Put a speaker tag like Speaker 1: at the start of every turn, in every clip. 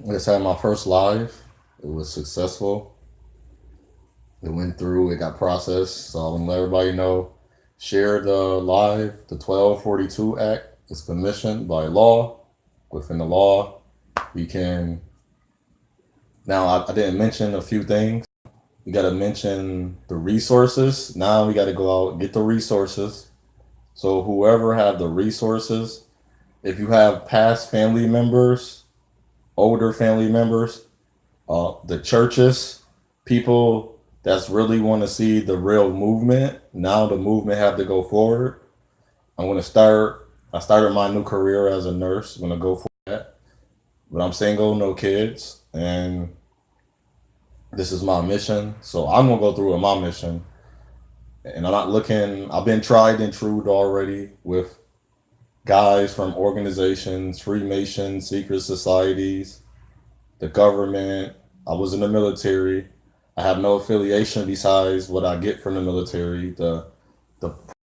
Speaker 1: I just had my first live. It was successful. It went through. It got processed. So I want to let everybody know. Share the live. The 1242 Act is commissioned by law. Within the law, we can. Now I didn't mention a few things. We got to mention the resources. Now we got to go out get the resources. So whoever have the resources, if you have past family members, older family members, the churches, people that's really want to see the real movement. Now the movement have to go forward. I'm going to start. I started my new career as a nurse. I'm going to go for that. But I'm single, no kids, and this is my mission. So I'm going to go through with my mission. And I'm not looking. I've been tried and true already with guys from organizations, Freemasons, secret societies, the government. I was in the military. I have no affiliation besides what I get from the military. The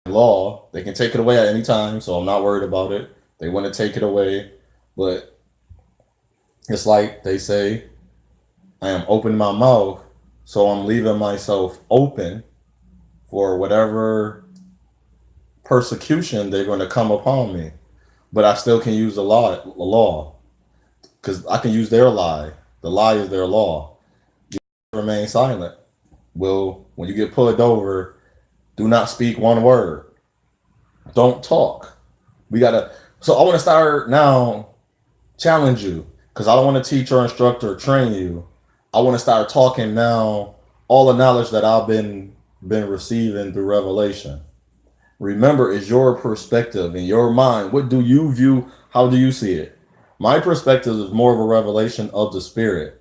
Speaker 1: law, they can take it away at any time, so I'm not worried about it. They want to take it away, but it's like they say, I am opening my mouth, so I'm leaving myself open for whatever persecution they're going to come upon me. But I still can use the law, because I can use their lie. The lie is their law. Remain silent. Well, when you get pulled over, do not speak one word. Don't talk. We gotta. So I want to start now. Challenge you, because I don't want to teach or instruct or train you. I want to start talking now. All the knowledge that I've been receiving through revelation. Remember, it's your perspective in your mind. What do you view? How do you see it? My perspective is more of a revelation of the spirit.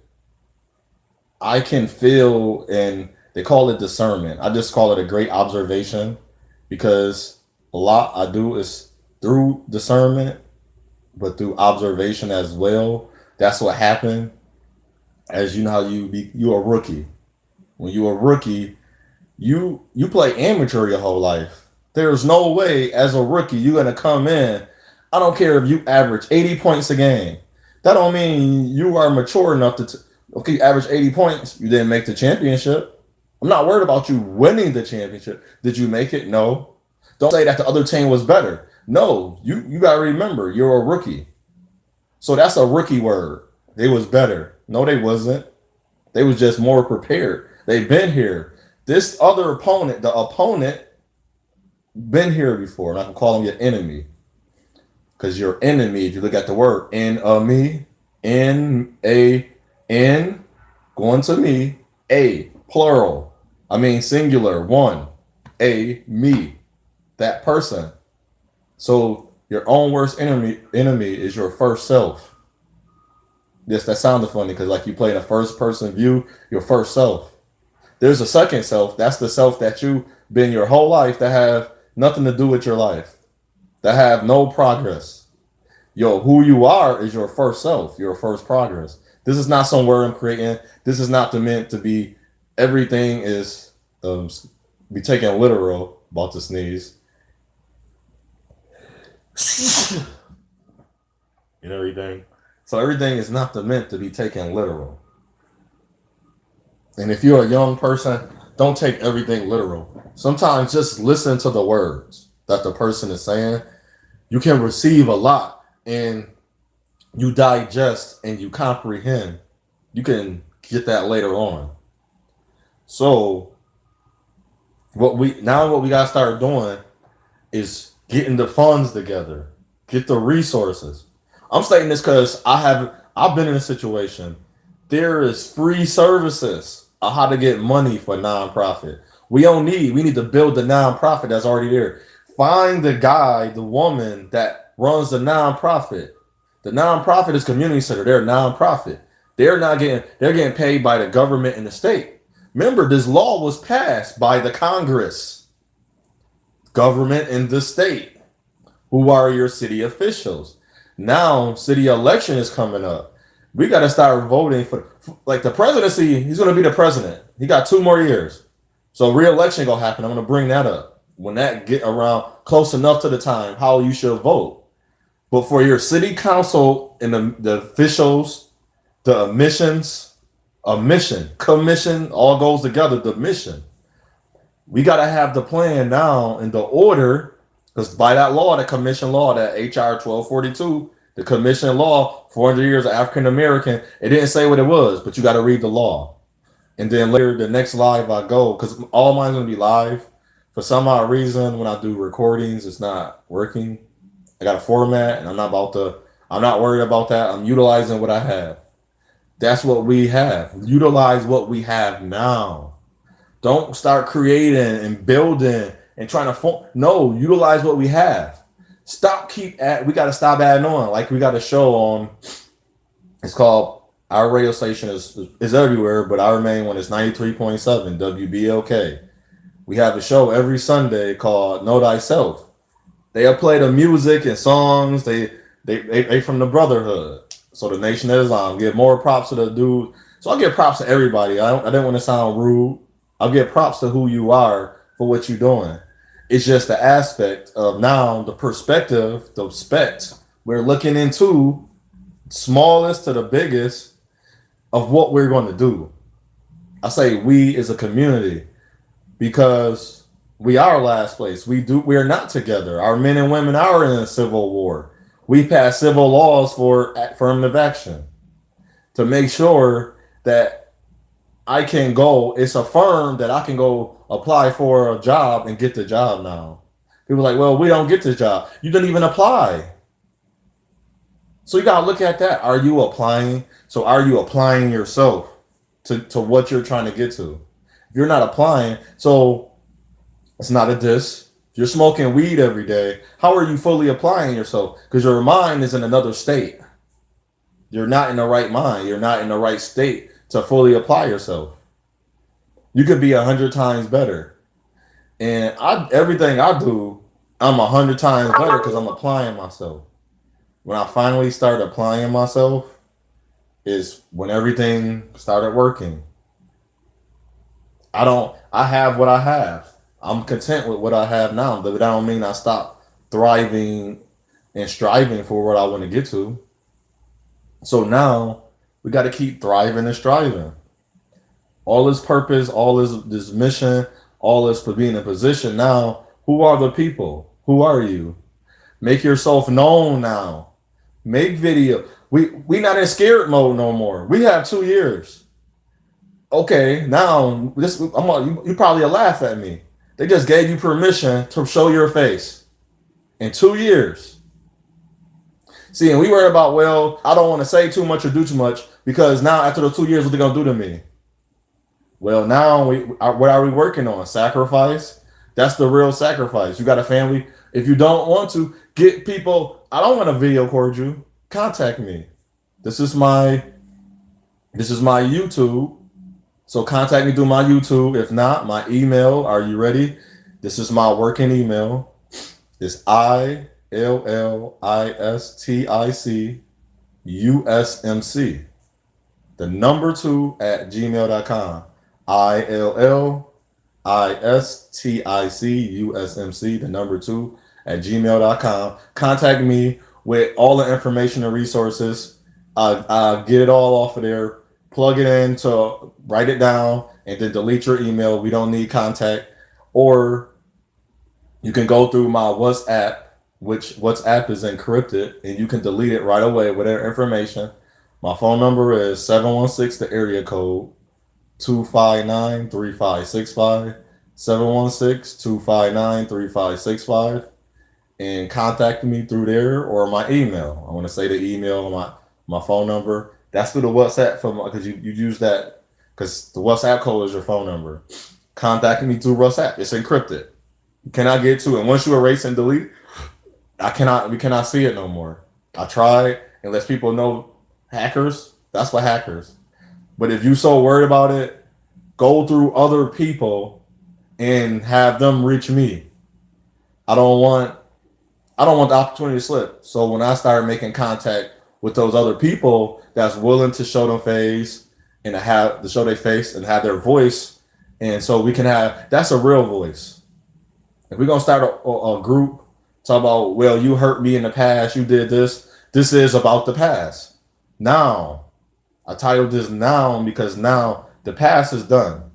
Speaker 1: I can feel, and they call it discernment. I just call it a great observation, because a lot I do is through discernment, but through observation as well. That's what happened. As you know, how you're a rookie. When you're a rookie, you play amateur your whole life. There's no way as a rookie you're gonna come in. I don't care if you average 80 points a game. That don't mean you are mature enough to. Okay, you average 80 points. You didn't make the championship. I'm not worried about you winning the championship. Did you make it? No. Don't say that the other team was better. No, you gotta remember you're a rookie. So that's a rookie word. They was better. No, they wasn't. They was just more prepared. They've been here. This other opponent, the opponent, been here before. And I can call them your enemy. Because your enemy, if you look at the word enemy, N, going to me, A, plural. I mean singular, one. A, me, that person. So your own worst enemy is your first self. Yes, that sounded funny because like you play in a first person view, your first self. There's a second self. That's the self that you've been your whole life that have nothing to do with your life, that have no progress. Yo, who you are is your first self, your first progress. This is not somewhere I'm creating. This is not meant to be. Everything is be taken literal. About to sneeze and everything. So everything is not meant to be taken literal. And if you're a young person, don't take everything literal. Sometimes just listen to the words that the person is saying. You can receive a lot and you digest and you comprehend. You can get that later on. So what we gotta start doing is getting the funds together, get the resources. I'm stating this because I've been in a situation. There is free services on how to get money for nonprofit. We need to build the nonprofit that's already there. Find the guy, the woman that runs the nonprofit. The nonprofit is community center. They're a nonprofit. They're getting paid by the government and the state. Remember, this law was passed by the Congress, government, and the state, who are your city officials. Now, city election is coming up. We got to start voting for like the presidency. He's going to be the president. He got 2 more years. So re-election going to happen. I'm going to bring that up when that get around close enough to the time how you should vote. But for your city council and the officials, the emissions, commission, all goes together. The mission. We got to have the plan now in the order, because by that law, the commission law, that HR 1242, the commission law, 400 years of African American, it didn't say what it was, but you got to read the law. And then later, the next live I go, because all mine's going to be live. For some odd reason, when I do recordings, it's not working. I got a format, and I'm not worried about that. I'm utilizing what I have. That's what we have. Utilize what we have now. Don't start creating and building and trying to no, utilize what we have. We got to stop adding on. Like, we got a show on, it's called, our radio station is everywhere, but our main one is 93.7 WBLK. We have a show every Sunday called Know Thyself. They play the music and songs. They from the Brotherhood. So the Nation of Islam. Give more props to the dude. So I give props to everybody. I didn't want to sound rude. I'll give props to who you are for what you're doing. It's just the aspect of now the perspective, the spect we're looking into, smallest to the biggest, of what we're going to do. I say we as a community, because we are last place. We're not together. Our men and women are in a civil war. We pass civil laws for affirmative action to make sure that it's affirmed that I can go apply for a job and get the job now. People are like, well, we don't get the job. You didn't even apply. So you got to look at that. Are you applying? So are you applying yourself to what you're trying to get to? If you're not applying, so it's not a diss. If you're smoking weed every day, how are you fully applying yourself? Because your mind is in another state. You're not in the right mind. You're not in the right state to fully apply yourself. You could be 100 times better. And everything I do, I'm 100 times better because I'm applying myself. When I finally started applying myself is when everything started working. I have what I have. I'm content with what I have now, but that don't mean I stop thriving and striving for what I want to get to. So now we got to keep thriving and striving. All this purpose, all this mission, all this for being in position now. Who are the people? Who are you? Make yourself known now. Make video. We not in scared mode no more. We have 2 years. Okay, now you probably laugh at me. They just gave you permission to show your face in 2 years. See, and we worry about, well, I don't want to say too much or do too much because now after the 2 years, what they gonna do to me? Well, now what are we working on? Sacrifice. That's the real sacrifice. You got a family. If you don't want to get people, I don't want to video record you. Contact me. This is my YouTube. So contact me through my YouTube. If not, my email. Are you ready? This is my working email. It's ILLISTICUSMC. The number 2 at gmail.com. ILLISTICUSMC. The number 2 at gmail.com. Contact me with all the information and resources. I'll get it all off of there. Plug it in to write it down and then delete your email. We don't need contact. Or you can go through my WhatsApp, which WhatsApp is encrypted, and you can delete it right away with their information. My phone number is 716, the area code 259-3565. 716-259-3565. And contact me through there or my email. I want to say the email, my phone number. That's through the WhatsApp because you use that because the WhatsApp code is your phone number. Contact me through WhatsApp. It's encrypted. You cannot get to it. And once you erase and delete, we cannot see it no more. I tried and let people know hackers. That's for hackers. But if you're so worried about it, go through other people and have them reach me. I don't want the opportunity to slip. So when I started making contact with those other people that's willing to show their face and to show their face and have their voice, and so we can that's a real voice. If we're gonna start a group talk about, well, you hurt me in the past, you did this. This is about the past. Now I titled this Now because now the past is done.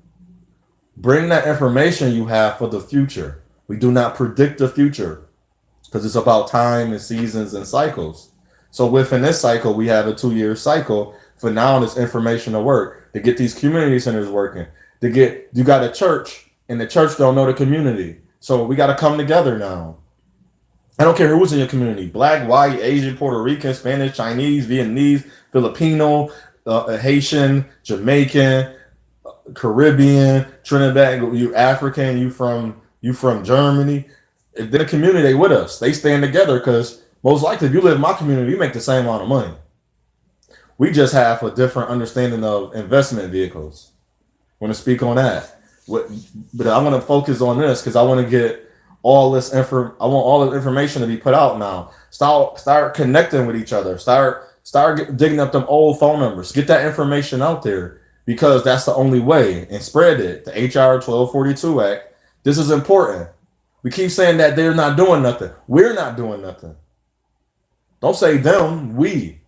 Speaker 1: Bring that information you have for the future. We do not predict the future because it's about time and seasons and cycles. So within this cycle, we have a 2 year cycle for now this information to work, to get these community centers working, to get, you got a church and the church don't know the community. So we got to come together now. I don't care who's in your community, black, white, Asian, Puerto Rican, Spanish, Chinese, Vietnamese, Filipino, Haitian, Jamaican, Caribbean, Trinidad, you African, you from Germany. If they're a community, they with us. They stand together because most likely if you live in my community, you make the same amount of money. We just have a different understanding of investment vehicles. I want to speak on that. But I want to focus on this because I want to get all this info. I want all this information to be put out now. Start connecting with each other. Start digging up them old phone numbers. Get that information out there because that's the only way. And spread it. The HR 1242 Act. This is important. We keep saying that they're not doing nothing. We're not doing nothing. Don't say them. We.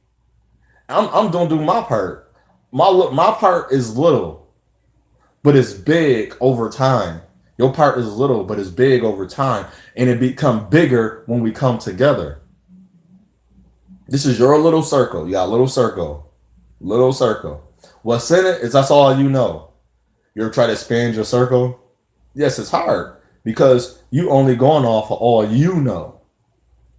Speaker 1: I'm gonna do my part. My part is little, but it's big over time. Your part is little, but it's big over time, and it become bigger when we come together. This is your little circle. You got a little circle, little circle. What's in it is that's all you know. You ever try to expand your circle? Yes, it's hard because you only going off of all you know.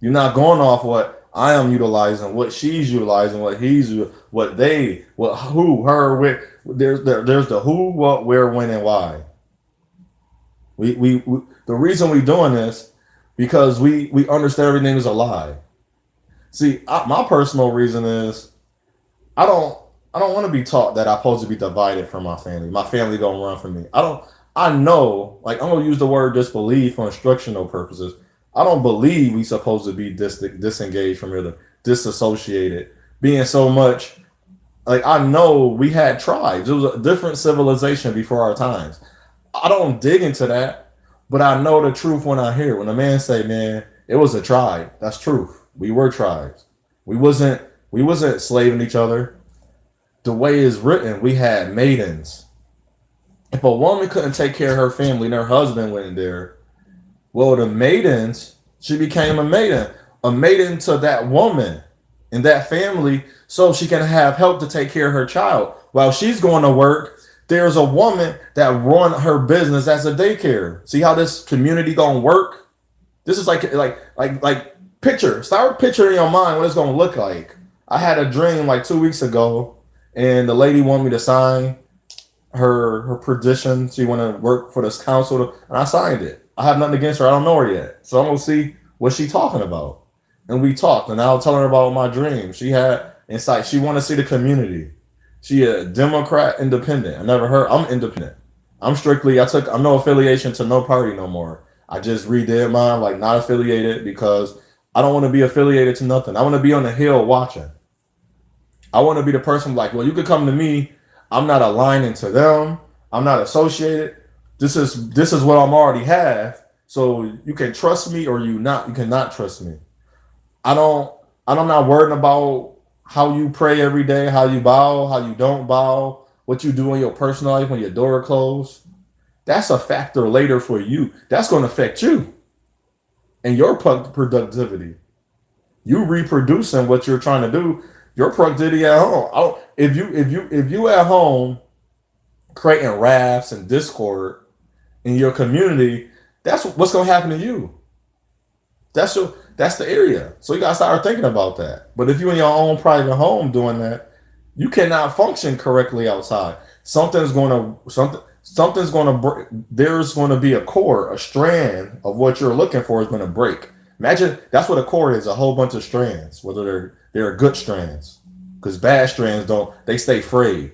Speaker 1: You're not going off what I am utilizing, what she's utilizing, what he's, what they, what who, her, where. There's the who, what, where, when, and why. We the reason we doing this because we understand everything is a lie. See, my personal reason is I don't want to be taught that I'm supposed to be divided from my family. My family gonna run from me. I know, like I'm gonna use the word disbelief for instructional purposes. I don't believe we supposed to be disengaged from each other, disassociated, being so much. Like I know we had tribes. It was a different civilization before our times. I don't dig into that, but I know the truth when I hear it. When a man say, "Man, it was a tribe," that's truth. We were tribes. We wasn't slaving each other. The way it's written, we had maidens. If a woman couldn't take care of her family and her husband went in there, well, the maidens, she became a maiden to that woman and that family, so she can have help to take care of her child while she's going to work. There's a woman that run her business as a daycare. See how this community gonna work? This is like start picturing in your mind what it's gonna look like. I had a dream like 2 weeks ago, and the lady wanted me to sign her petition. She wanted to work for this council, and I signed it. I have nothing against her. I don't know her yet, so I'm gonna see what she's talking about. And we talked, and I was telling her about my dream. She had insight. She wanted to see the community. She a Democrat independent. I never heard. I'm independent. I'm no affiliation to no party no more. I just redid mine, like not affiliated because I don't want to be affiliated to nothing. I want to be on the hill watching. I want to be the person like, well, you could come to me. I'm not aligning to them. I'm not associated. This is what I'm already have. So you can trust me or you cannot trust me. I'm not worried about how you pray every day, how you bow, how you don't bow, what you do in your personal life when your door closed. That's a factor later for you. That's going to affect you and your productivity. You reproducing what you're trying to do. Your productivity at home. If you at home creating rafts and discord in your community, that's what's going to happen to you. That's the area. So you gotta start thinking about that. But if you in your own private home doing that, you cannot function correctly outside. Something's gonna break. There's gonna be a cord, a strand of what you're looking for is gonna break. Imagine that's what a cord is, a whole bunch of strands, whether they're good strands. Because bad strands they stay frayed.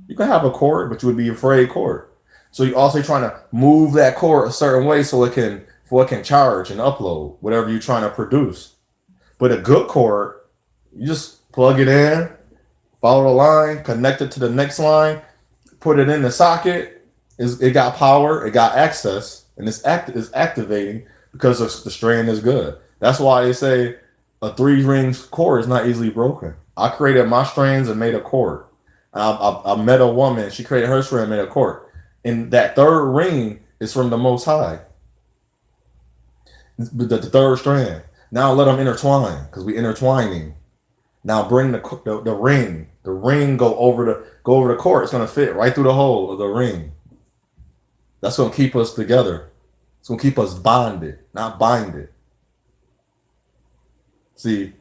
Speaker 1: You can have a cord, but you would be a frayed cord. So you're also trying to move that cord a certain way so it can charge and upload whatever you're trying to produce. But a good cord, you just plug it in, follow the line, connect it to the next line, put it in the socket. It got power, it got access, and it's activating because the strand is good. That's why they say a 3-ring cord is not easily broken. I created my strands and made a cord. I met a woman. She created her strand, made a court, and that third ring is from the Most High. The third strand. Now let them intertwine because we intertwining. Now bring the ring. The ring go over the court. It's gonna fit right through the hole of the ring. That's gonna keep us together. It's gonna keep us bonded, not binded. See,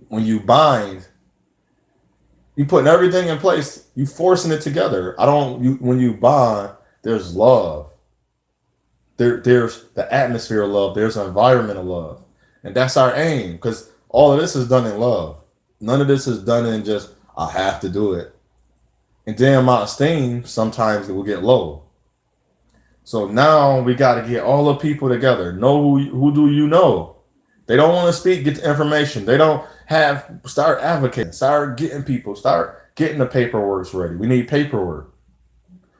Speaker 1: when you bind, you putting everything in place. You forcing it together. I don't. You when you bond, there's love. There's the atmosphere of love. There's an environment of love, and that's our aim. Because all of this is done in love. None of this is done in just I have to do it. And then my esteem sometimes it will get low. So now we got to get all the people together. Know who do you know? They don't want to speak. Get the information. They don't have. Start advocating. Start getting people. Start getting the paperwork ready. We need paperwork.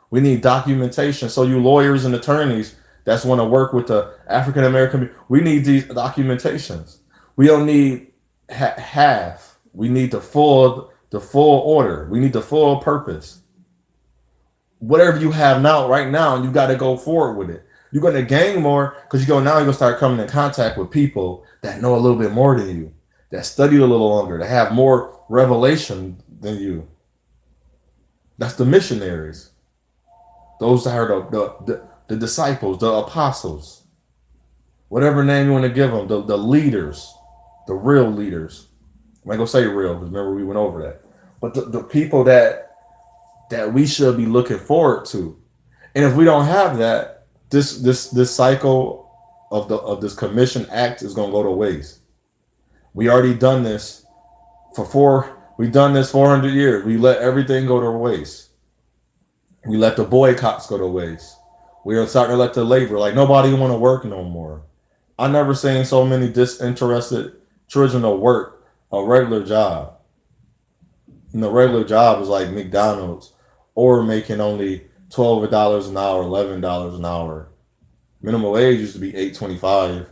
Speaker 1: We need documentation. So you lawyers and attorneys that's want to work with the African American, we need these documentations. We don't need half. We need the full order. We need the full purpose. Whatever you have now, right now, you got to go forward with it. You're going to gain more because you're going to start coming in contact with people that know a little bit more than you, that studied a little longer, that have more revelation than you. That's the missionaries. Those are the disciples, the apostles, whatever name you want to give them, the leaders, the real leaders. I'm not gonna say real because remember we went over that. But the people that we should be looking forward to. And if we don't have that, this cycle of this commission act is gonna go to waste. We already done this we've done this 400 years. We let everything go to waste. We let the boycotts go to waste. We are starting to let the labor, like nobody want to work no more. I never seen so many disinterested children to work a regular job. And the regular job is like McDonald's or making only $12 an hour, $11 an hour. Minimum wage used to be $8.25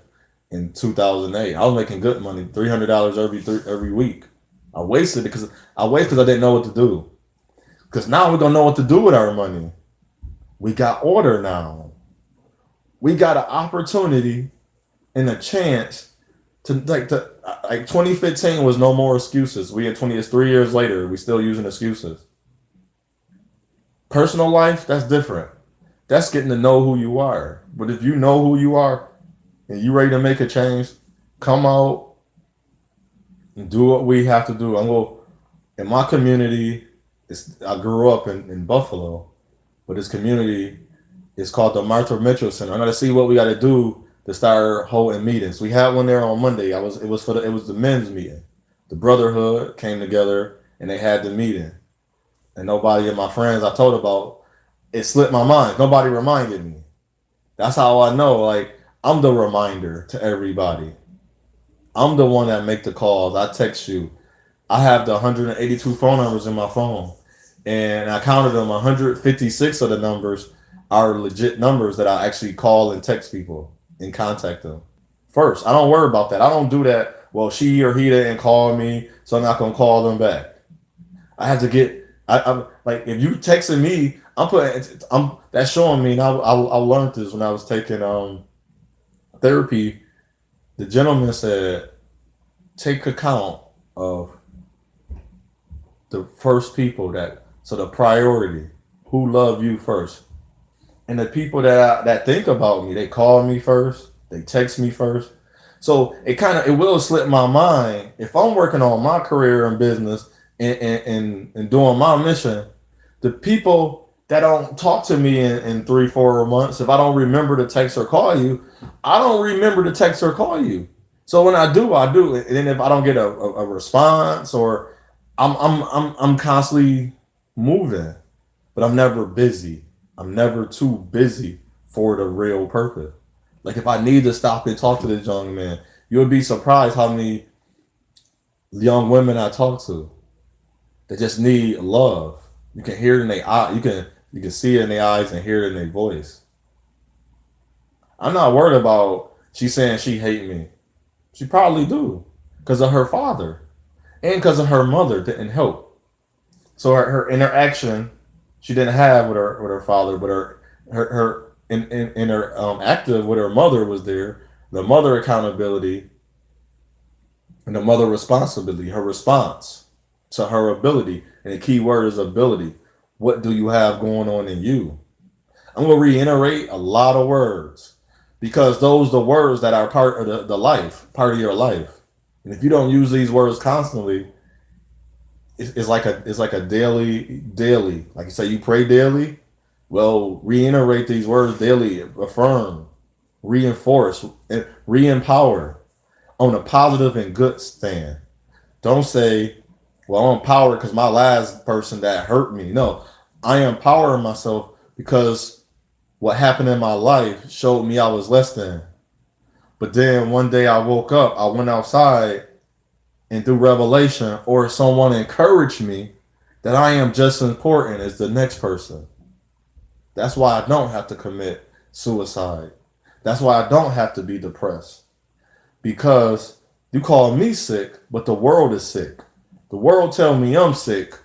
Speaker 1: in 2008. I was making good money, $300 every week. I wasted it because I didn't know what to do. Because now we're gonna know what to do with our money. We got order now. We got an opportunity and a chance to like 2015 was no more excuses. It's 3 years later, we still using excuses. Personal life, that's different. That's getting to know who you are. But if you know who you are and you ready to make a change, come out and do what we have to do. In my community, I grew up in Buffalo, but this community is called the Martha Mitchell Center. I'm gonna see what we got to do to start holding meetings. We had one there on Monday. It was the men's meeting. The brotherhood came together and they had the meeting. And nobody of my friends I told about, it slipped my mind. Nobody reminded me. That's how I know. Like I'm the reminder to everybody. I'm the one that make the calls. I text you. I have the 182 phone numbers in my phone, and I counted them. 156 of the numbers are legit numbers that I actually call and text people and contact them. First, I don't worry about that. I don't do that. Well, she or he didn't call me, so I'm not gonna call them back. I have to get. I'm like if you texting me, that's showing me. And I learned this when I was taking therapy. The gentleman said, take account of the first people the priority, who love you first. And the people that think about me, they call me first, they text me first. So it will slip my mind if I'm working on my career and business and doing my mission. The people that don't talk to me in 3-4 months, if I don't remember to text or call you, I don't remember to text or call you. So when I do, I do. And then if I don't get a response or I'm constantly moving, but I'm never busy. I'm never too busy for the real purpose. Like if I need to stop and talk to this young man, you would be surprised how many young women I talk to that just need love. You can hear it in their eye. You can see it in their eyes and hear it in their voice. I'm not worried about she saying she hate me. She probably do because of her father and because of her mother didn't help. So her interaction she didn't have with her father, but her in her active with her mother was there. The mother accountability and the mother responsibility, her response to her ability, and the key word is ability. What do you have going on in you? I'm gonna reiterate a lot of words because those are the words that are part of the life, part of your life. And if you don't use these words constantly, it's like a daily. Like you say, you pray daily. Well, reiterate these words daily. Affirm, reinforce, and re-empower on a positive and good stand. Don't say, "Well, I'm empowered because my last person that hurt me." No, I empower myself because what happened in my life showed me I was less than. But then one day I woke up, I went outside, and through revelation or someone encouraged me that I am just as important as the next person. That's why I don't have to commit suicide. That's why I don't have to be depressed. Because you call me sick, but the world is sick. The world tell me I'm sick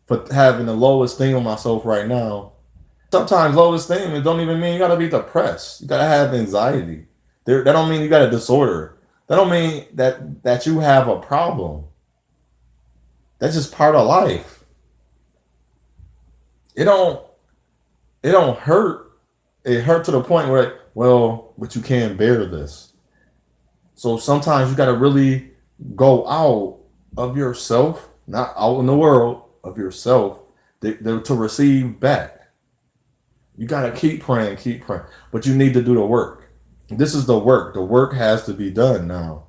Speaker 1: for having the lowest thing on myself right now. Sometimes lowest thing it don't even mean you gotta be depressed. You gotta have anxiety. That don't mean you got a disorder. That don't mean that you have a problem. That's just part of life. It don't it don't hurt. It hurt to the point where well, but you can't bear this. So sometimes you gotta really go out of yourself, not out in the world, of yourself to receive back. You gotta keep praying, but you need to do the work. This is the work. The work has to be done now.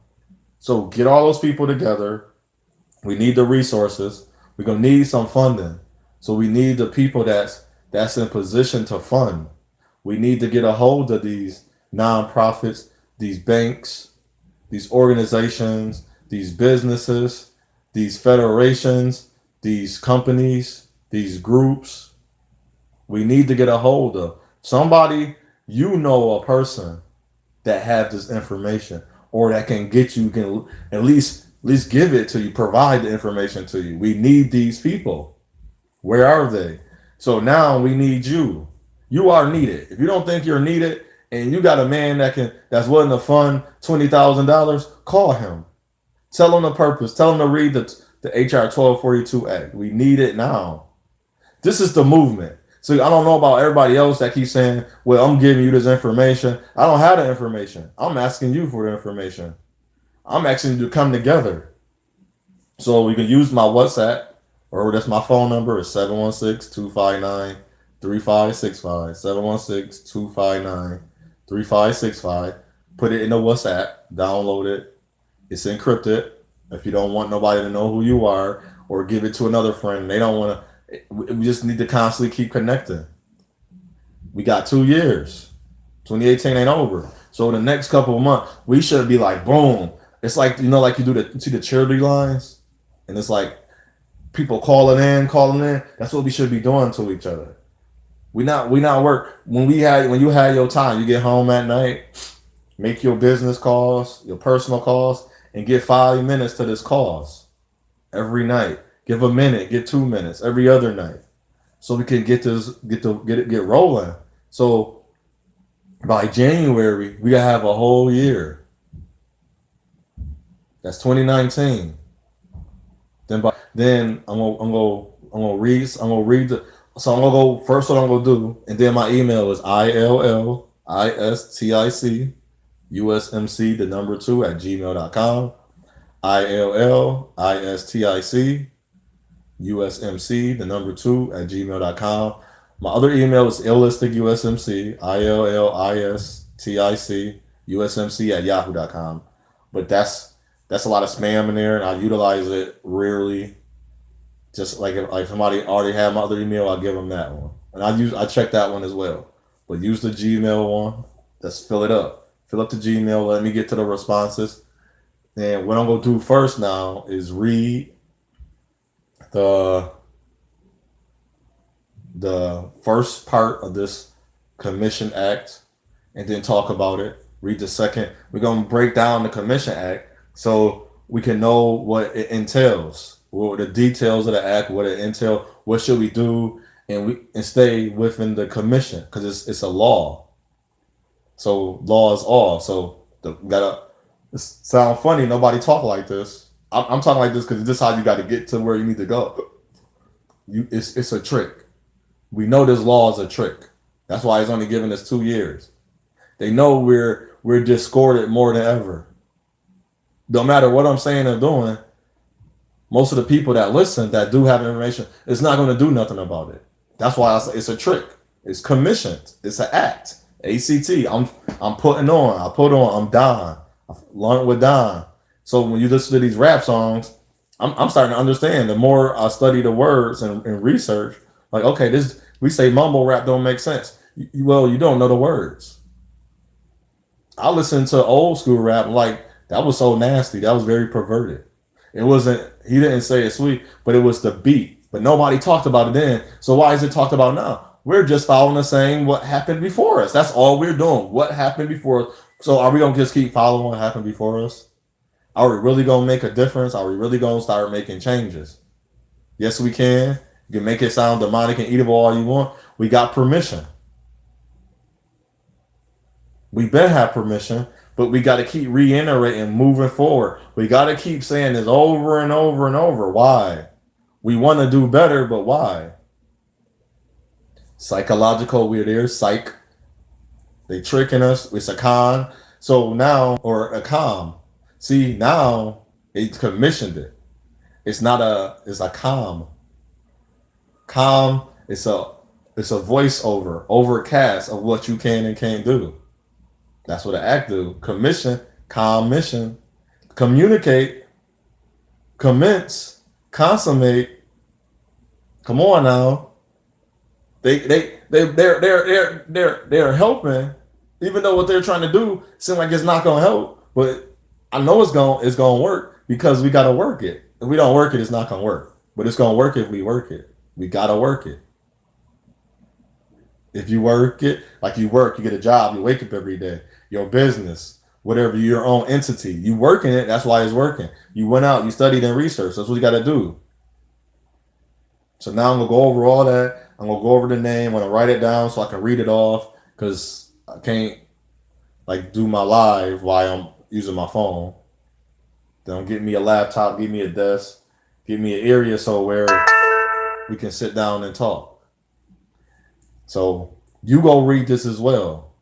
Speaker 1: So get all those people together. We need the resources. We're gonna need some funding. So we need the people that's in position to fund. We need to get a hold of these nonprofits, these banks, these organizations, these businesses, these federations, these companies, these groups. We need to get a hold of somebody. You know, a person that have this information or that can get you, can at least give it to you, provide the information to you. We need these people. Where are they? So now we need you. You are needed. If you don't think you're needed and you got a man that's willing to fund $20,000, call him. Tell him the purpose. Tell him to read the HR 1242 Act. We need it now. This is the movement. So I don't know about everybody else that keeps saying, well, I'm giving you this information. I don't have the information. I'm asking you for the information. I'm asking you to come together. So you can use my WhatsApp, or that's my phone number is 716-259-3565. 716-259-3565. Put it in the WhatsApp, download it. It's encrypted. If you don't want nobody to know who you are, or give it to another friend, they don't want to. We just need to constantly keep connecting. We got 2 years. 2018 ain't over. So the next couple of months, we should be like, boom. It's like, like you see the charity lines, and it's like people calling in. That's what we should be doing to each other. We not work when you had your time. You get home at night, make your business calls, your personal calls, and get 5 minutes to this cause every night. Give a minute, get 2 minutes every other night, so we can get rolling. So by January, we gotta have a whole year. That's 2019. Then I'm gonna read the. So I'm gonna go first. What I'm gonna do, and then my email is ILLISTIC USMC 2 @gmail.com. ILLISTIC USMC 2 @gmail.com. My other email is illisticusmc ILLISTIC USMC @yahoo.com. But that's a lot of spam in there, and I utilize it rarely. Just like if somebody already had my other email, I'll give them that one, and I check that one as well. But use the Gmail one. Let's fill it up. Fill up the Gmail. Let me get to the responses. And what I'm gonna do first now is read the first part of this Commission Act, and then talk about it. Read the second. We're gonna break down the Commission Act so we can know what it entails. what the details of the act, what it entail, what should we do, and stay within the commission because it's a law. So law is all. So gotta it sound funny. Nobody talk like this. I'm talking like this because this is how you got to get to where you need to go. It's a trick. We know this law is a trick. That's why he's only giving us 2 years. They know we're discorded more than ever. No matter what I'm saying or doing, most of the people that listen that do have information, it's not going to do nothing about it. That's why I say it's a trick. It's commissioned. It's an act. ACT. I'm putting on. I put on. I'm Don. I learned with Don. So when you listen to these rap songs, I'm starting to understand. The more I study the words and research, like okay, this we say mumble rap don't make sense. Well, you don't know the words. I listen to old school rap like that was so nasty. That was very perverted. It wasn't. He didn't say it sweet, but it was the beat. But nobody talked about it then. So why is it talked about now? We're just following the same what happened before us. That's all we're doing. What happened before us. So are we gonna just keep following what happened before us? Are we really gonna make a difference? Are we really gonna start making changes? Yes, we can. You can make it sound demonic and evil all you want. We got permission. We been have permission, but we got to keep reiterating, moving forward. We got to keep saying this over and over and over. Why? We want to do better, but why? Psychological, we're there. Psych. They tricking us. It's a con. So now, or a com. See, now they commissioned it. It's not a. It's a com. Com. It's a. It's a voiceover, overcast of what you can and can't do. That's what an act do. Commission, commission, communicate, commence, consummate. Come on now. They're helping, even though what they're trying to do seems like it's not gonna help. But I know it's gonna work because we gotta work it. If we don't work it, it's not gonna work. But it's gonna work if we work it. We gotta work it. If you work it, like you work, you get a job, you wake up every day, your business, whatever, your own entity, you working it, that's why it's working. You went out, you studied and researched, that's what you got to do. So now I'm going to go over all that. I'm going to go over the name, I'm going to write it down so I can read it off because I can't like do my live while I'm using my phone. Then get me a laptop, give me a desk, give me an area so where we can sit down and talk. So you go read this as well.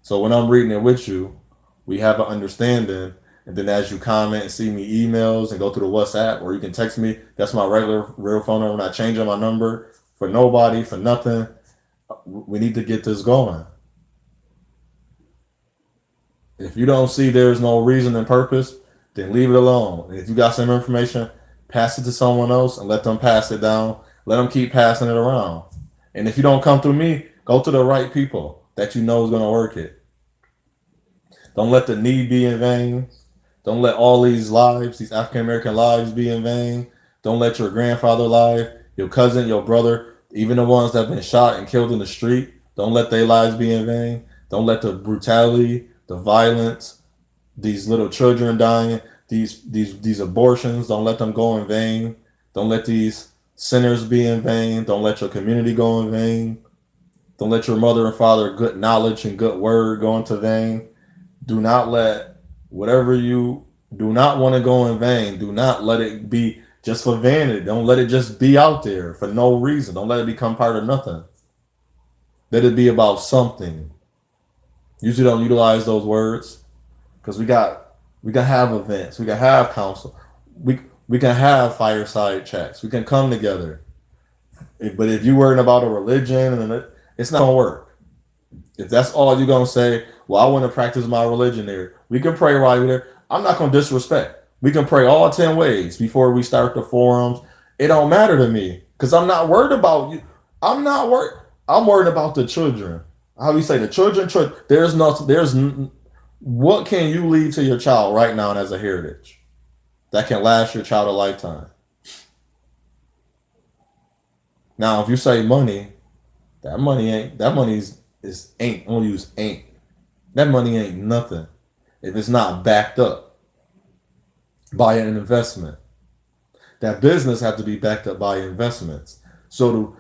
Speaker 1: So when I'm reading it with you, we have an understanding. And then as you comment and see me emails and go through the WhatsApp, or you can text me. That's my regular real phone number. I'm not changing my number for nobody, for nothing. We need to get this going. If you don't see there's no reason and purpose, then leave it alone. If you got some information, pass it to someone else and let them pass it down. Let them keep passing it around. And if you don't come through me, go to the right people that you know is going to work it. Don't let the need be in vain. Don't let all these lives, these African American lives, be in vain. Don't let your grandfather life, your cousin, your brother, even the ones that have been shot and killed in the street, don't let their lives be in vain. Don't let the brutality, the violence, these little children dying, these abortions, don't let them go in vain. Don't let these sinners be in vain. Don't let your community go in vain. Don't let your mother and father good knowledge and good word go into vain. Do not let whatever you do not want to go in vain. Do not let it be just for vanity. Don't let it just be out there for no reason. Don't let it become part of nothing. Let it be about something. Usually don't utilize those words because we can have events. We can have counsel. We can have fireside chats. We can come together. But if you're worrying about a religion, it's not gonna work. If that's all you're gonna say, well, I want to practice my religion there. We can pray while you're there. I'm not gonna disrespect. We can pray all 10 ways before we start the forums. It don't matter to me because I'm not worried about you. I'm not worried. I'm worried about the children. How do you say the children? What can you leave to your child right now as a heritage that can last your child a lifetime? Now, if you say money, that money ain't. That money is ain't. I'm gonna use ain't. That money ain't nothing if it's not backed up by an investment. That business have to be backed up by investments. So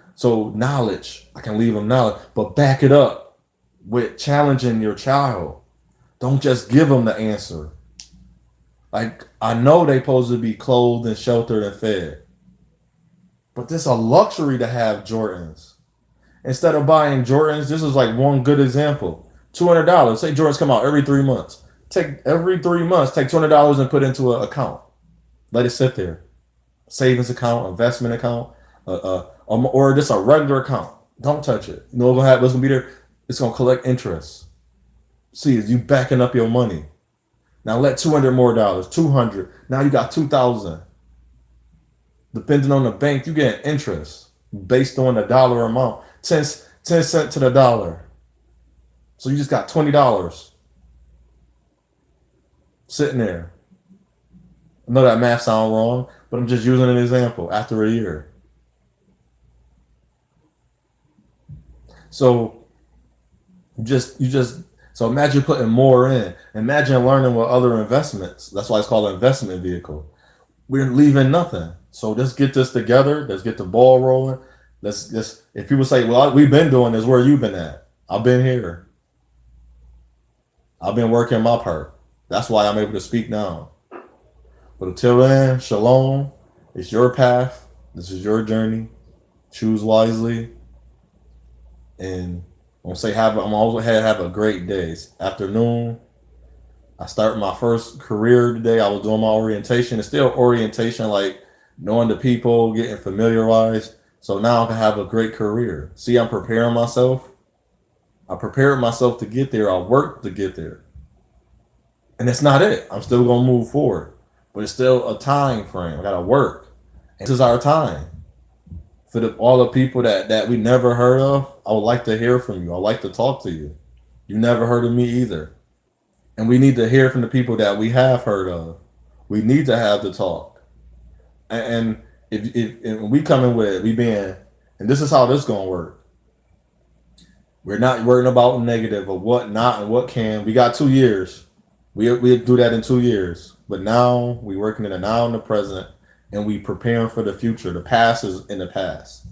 Speaker 1: knowledge, I can leave them knowledge, but back it up with challenging your child. Don't just give them the answer. Like, I know they supposed to be clothed and sheltered and fed, but this is a luxury to have Jordans. Instead of buying Jordans, this is like one good example. $200. Say Jordans come out every 3 months. Take every 3 months, take $200 and put into an account. Let it sit there. Savings account, investment account, or just a regular account. Don't touch it. You know what's gonna be there? It's gonna collect interest. See, you backing up your money. Now let $200 more, 200. Now you got 2,000. Depending on the bank, you get interest based on the dollar amount. 10 cents to the dollar. So you just got $20 sitting there. I know that math sounds wrong, but I'm just using an example after a year. So so imagine putting more in. Imagine learning with other investments. That's why it's called an investment vehicle. We're leaving nothing. So let's get this together. Let's get the ball rolling. If people say, well, we've been doing this, where you been at? I've been here. I've been working my part. That's why I'm able to speak now. But until then, shalom. It's your path. This is your journey. Choose wisely. And I'm gonna have a great day. It's afternoon. I start my first career today. I was doing my orientation. It's still orientation, like knowing the people, getting familiarized. So now I can have a great career. See, I'm preparing myself. I prepared myself to get there. I worked to get there. And it's not it. I'm still gonna move forward. But it's still a time frame. I gotta work. And this is our time. For all the people that we never heard of, I would like to hear from you. I would like to talk to you. You never heard of me either. And we need to hear from the people that we have heard of. We need to have the talk. And if we come in with we being, and this is how this gonna work. We're not worrying about negative or what not and what can. We got 2 years. We do that in 2 years. But now we working in the now and the present, and we preparing for the future. The past is in the past.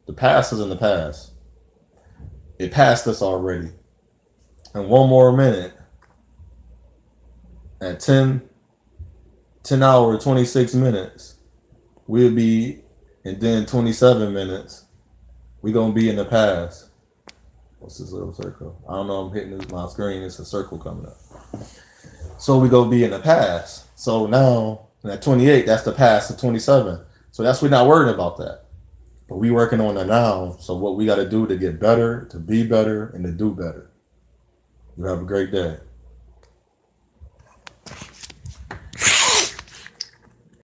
Speaker 1: The past is in the past. It passed us already. And one more minute at 10 hours, 26 minutes, we'll be, and then 27 minutes, we're going to be in the past. What's this little circle? I don't know. I'm hitting my screen. It's a circle coming up. So we going to be in the past. So now, at 28, that's the past to 27. So we're not worried about that. But we working on the now. So what we got to do to get better, to be better, and to do better. You have a great day.